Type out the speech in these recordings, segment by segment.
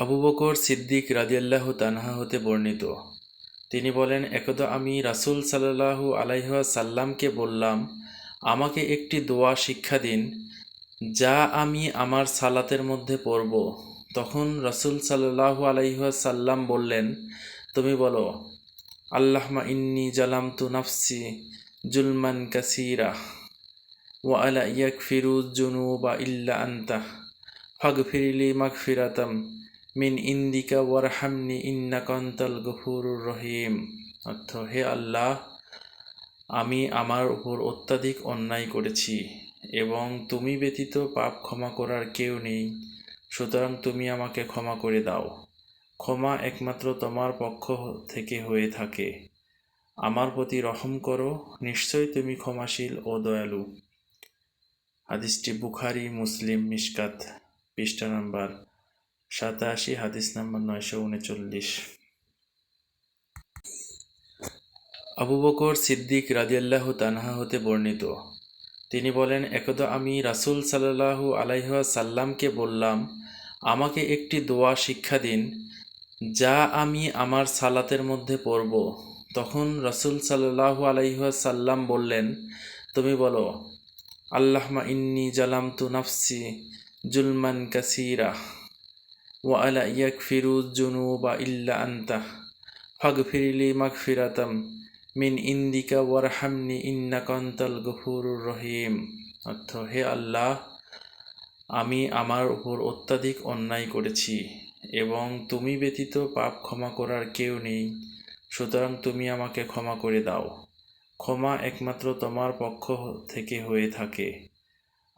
আবু বকর সিদ্দিক রাদিয়াল্লাহু তানহা হতে বর্ণিত, তিনি বলেন, একদা আমি রাসূল সাল্লাল্লাহু আলাইহি ওয়াসাল্লামকে বললাম, আমাকে একটি দোয়া শিক্ষা দিন যা আমি আমার সালাতের মধ্যে পড়ব। তখন রাসূল সাল্লাল্লাহু আলাইহি ওয়াসাল্লাম বললেন, তুমি বলো, আল্লাহুম্মা ইন্নী জালামতু নাফসি জুলমান কাসীরা ওয়া আলা ইয়াগফিরু যুনুবা ইল্লা আনতা ফাগফিরলি মাগফিরাতাম মিন ইন্দিকা ওয়ারহামনি ইন্নাকা আনতাল গফুরুর রহিম। অর্থ, হে আল্লাহ, আমি আমার উপর অত্যাধিক অন্যায় করেছি এবং তুমি ব্যতীত পাপ ক্ষমা করার কেউ নেই, সুতরাং তুমি আমাকে ক্ষমা করে দাও। ক্ষমা একমাত্র তোমার পক্ষ থেকে হয়ে থাকে। আমার প্রতি রহম করো, নিশ্চয় তুমি ক্ষমাশীল ও দয়ালু। হাদিসটি বুখারী, মুসলিম, মিশকাত, পৃষ্ঠা নাম্বার 87, হাদিস নাম্বার 939। আবু বকর সিদ্দিক রাদিয়াল্লাহু তানহা হতে বর্ণিত, তিনি বলেন, একদা আমি রাসূল সাল্লাল্লাহু আলাইহি ওয়াসাল্লামকে বললাম, আমাকে একটি দোয়া শিক্ষা দিন যা আমি আমার সালাতের মধ্যে পড়ব। তখন রাসূল সাল্লাল্লাহু আলাইহি ওয়াসাল্লাম বললেন, তুমি বলো, আল্লাহুম্মা ইন্নী জালামতু নাফসি জুলমান কাসীরা ওয়া আলা ইয়াগফিরু যুনুবা ইল্লা আনতা ফাগফিরলি মাগফিরাতাম মিন ইন্দিকা ওয়ারহামনি ইন্নাকা আনতাল গফুরুর রহিম। অর্থ, হে আল্লাহ, আমি আমার উপর অত্যাধিক অন্যায় করেছি এবং তুমি ব্যতীত পাপ ক্ষমা করার কেউ নেই, সুতরাং তুমি আমাকে ক্ষমা করে দাও। ক্ষমা একমাত্র তোমার পক্ষ থেকে হয়ে থাকে।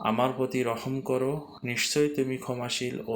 আমার প্রতি রহম করো, নিশ্চয় তুমি ক্ষমাশীল ও